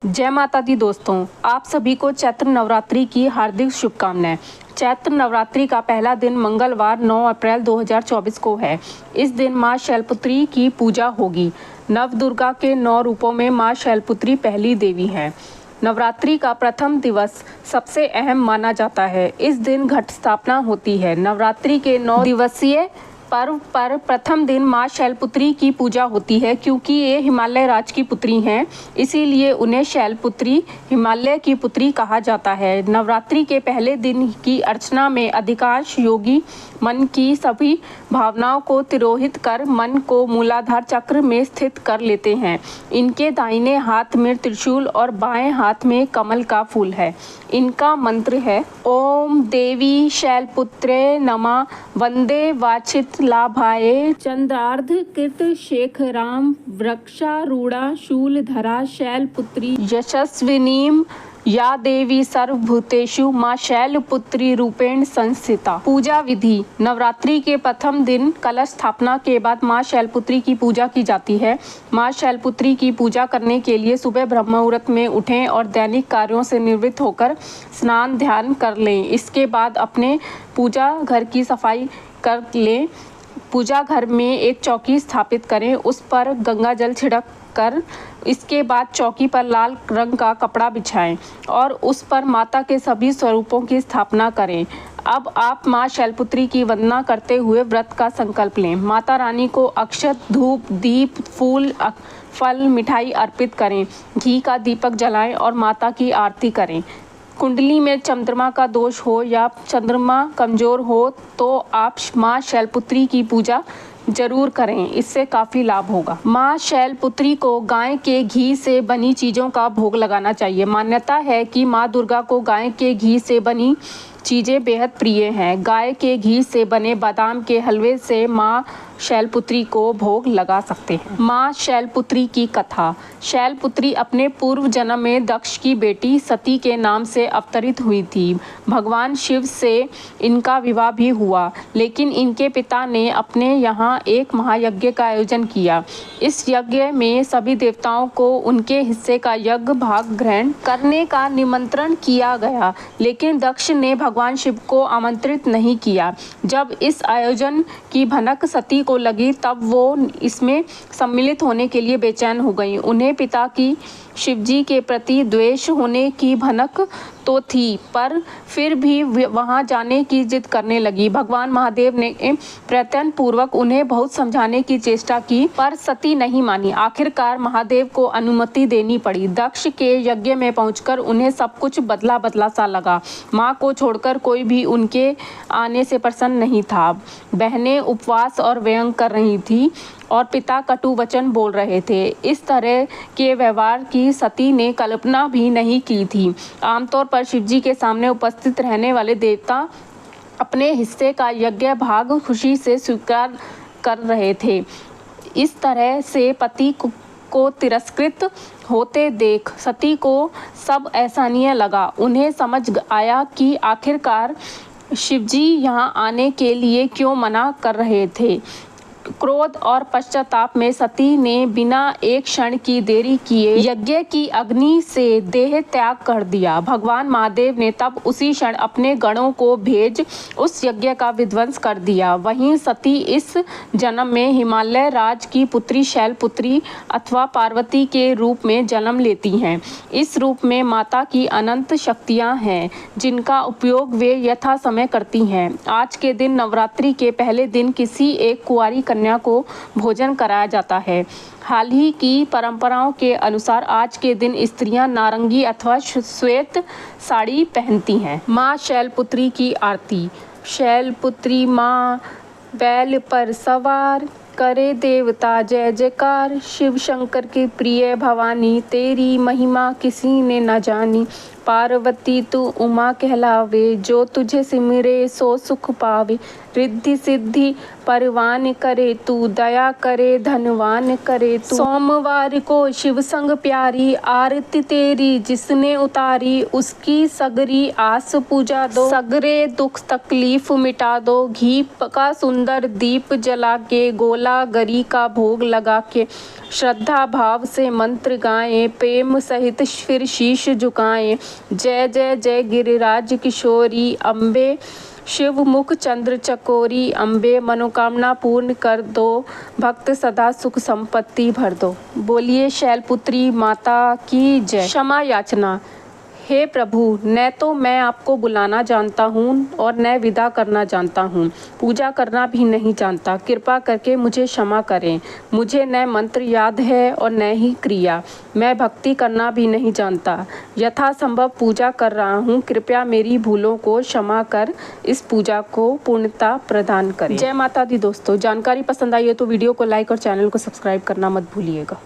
जय माता दी दोस्तों, आप सभी को चैत्र नवरात्रि की हार्दिक शुभकामनाएं। चैत्र नवरात्रि का पहला दिन मंगलवार 9 अप्रैल 2024 को है। इस दिन मां शैलपुत्री की पूजा होगी। नवदुर्गा के 9 रूपों में मां शैलपुत्री पहली देवी हैं। नवरात्रि का प्रथम दिवस सबसे अहम माना जाता है। इस दिन घट स्थापना होती है। नवरात्रि के 9 दिवसीय पर्व पर प्रथम दिन मां शैलपुत्री की पूजा होती है। क्योंकि ये हिमालय राज की पुत्री हैं, इसीलिए उन्हें शैलपुत्री, हिमालय की पुत्री कहा जाता है। नवरात्रि के पहले दिन की अर्चना में अधिकांश योगी मन की सभी भावनाओं को तिरोहित कर मन को मूलाधार चक्र में स्थित कर लेते हैं। इनके दाहिने हाथ में त्रिशूल और बाएं हाथ में कमल का फूल है। इनका मंत्र है ओम देवी शैलपुत्रे नमः, वंदे वाचित लाभाये, चंद्रार्ध कृत शेखराम, वृक्षारूढ़ा शूलधरा शैलपुत्री यशस्विनीम, या देवी सर्वभूतेषु मां शैलपुत्री रूपेण संस्थिता। पूजा विधि। नवरात्रि के प्रथम दिन कलश स्थापना के बाद मां शैलपुत्री की पूजा की जाती है। मां शैलपुत्री की पूजा करने के लिए सुबह ब्रह्म मुहूर्त में उठें और दैनिक कार्यों से निवृत्त होकर स्नान ध्यान कर लें। इसके बाद अपने पूजा घर की सफाई कर लें। पूजा घर में एक चौकी स्थापित करें, उस पर गंगा जल छिड़क कर इसके बाद चौकी पर लाल रंग का कपड़ा बिछाएं और उस पर माता के सभी स्वरूपों की स्थापना करें। अब आप मां शैलपुत्री की वंदना करते हुए व्रत का संकल्प लें। माता रानी को अक्षत, धूप, दीप, फूल, फल, मिठाई अर्पित करें। घी का दीपक जलाएं और माता की आरती करें। कुंडली में चंद्रमा का दोष हो या चंद्रमा कमजोर हो तो आप मां शैलपुत्री की पूजा जरूर करें, इससे काफ़ी लाभ होगा। मां शैलपुत्री को गाय के घी से बनी चीज़ों का भोग लगाना चाहिए। मान्यता है कि मां दुर्गा को गाय के घी से बनी चीज़ें बेहद प्रिय हैं। गाय के घी से बने बादाम के हलवे से मां शैलपुत्री को भोग लगा सकते हैं। मां शैलपुत्री की कथा। शैलपुत्री अपने पूर्व जन्म में दक्ष की बेटी सती के नाम से अवतरित हुई थी। भगवान शिव से इनका विवाह भी हुआ, लेकिन इनके पिता ने अपने यहाँ एक महायज्ञ का आयोजन किया। इस यज्ञ में सभी देवताओं को उनके हिस्से का यज्ञ भाग ग्रहण करने का निमंत्रण किया गया, लेकिन दक्ष ने भगवान शिव को आमंत्रित नहीं किया। जब इस आयोजन की भनक सती को लगी, तब वो इसमें सम्मिलित होने के लिए बेचैन हो गई। उन्हें पिता की शिवजी के प्रति द्वेष होने की भनक तो थी, पर फिर भी वहां जाने की जिद करने लगी। भगवान महादेव ने प्रयत्न पूर्वक उन्हें बहुत समझाने की चेष्टा की, पर सती नहीं मानी। आखिरकार महादेव को अनुमति देनी पड़ी। दक्ष के यज्ञ में पहुंचकर उन्हें सब कुछ बदला बदला सा लगा। माँ को छोड़कर कोई भी उनके आने से प्रसन्न नहीं था। बहनें उपवास और व्यंग कर रही थी और पिता कटु वचन बोल रहे थे। इस तरह के व्यवहार की सती ने कल्पना भी नहीं की थी। आमतौर पर शिवजी के सामने उपस्थित रहने वाले देवता अपने हिस्से का यज्ञ भाग खुशी से स्वीकार कर रहे थे। इस तरह से पति को तिरस्कृत होते देख सती को सब असहनीय लगा। उन्हें समझ आया कि आखिरकार शिवजी यहाँ आने के लिए क्यों मना कर रहे थे। क्रोध और पश्चाताप में सती ने बिना एक क्षण की देरी किए यज्ञ की अग्नि से देह त्याग कर दिया। भगवान महादेव ने तब उसी क्षण अपने गणों को भेज उस यज्ञ का विध्वंस कर दिया। वहीं सती इस जन्म में हिमालय राज की पुत्री शैलपुत्री अथवा पार्वती के रूप में जन्म लेती हैं। इस रूप में माता की अनंत शक्तियां हैं, जिनका उपयोग वे यथा समय करती हैं। आज के दिन नवरात्रि के पहले दिन किसी एक कुंवारी कन्या को भोजन कराया जाता है। हाल ही की परंपराओं के अनुसार आज के दिन स्त्रियां नारंगी अथवा श्वेत साड़ी पहनती हैं। मां शैलपुत्री की आरती। शैलपुत्री मां बैल पर सवार, करे देवता जय जयकार। शिव शंकर की प्रिय भवानी, तेरी महिमा किसी ने न जानी। पार्वती तू उमा कहलावे, जो तुझे सिमरे सो सुख पावे। रिद्धि सिद्धि परवान करे तू, दया करे धनवान करे तू। सोमवार को शिव संग प्यारी, आरती तेरी जिसने उतारी, उसकी सगरी आस पूजा दो। सगरे दुख तकलीफ मिटा दो, घी का सुंदर दीप जला के, गोला गरी का भोग लगा के, श्रद्धा भाव से मंत्र गाएं, प्रेम सहित फिर शीश झुकाएं। जय जय जय गिरिराज किशोरी, अम्बे शिव मुख चंद्र चकोरी, अम्बे मनोकामना पूर्ण कर दो, भक्त सदा सुख संपत्ति भर दो। बोलिए शैलपुत्री माता की जय। क्षमा याचना। हे प्रभु, न तो मैं आपको बुलाना जानता हूँ और न विदा करना जानता हूँ, पूजा करना भी नहीं जानता। कृपा करके मुझे क्षमा करें। मुझे न मंत्र याद है और न ही क्रिया। मैं भक्ति करना भी नहीं जानता। यथासंभव पूजा कर रहा हूँ। कृपया मेरी भूलों को क्षमा कर इस पूजा को पूर्णता प्रदान करें। जय माता दी। दोस्तों, जानकारी पसंद आई है तो वीडियो को लाइक और चैनल को सब्सक्राइब करना मत भूलिएगा।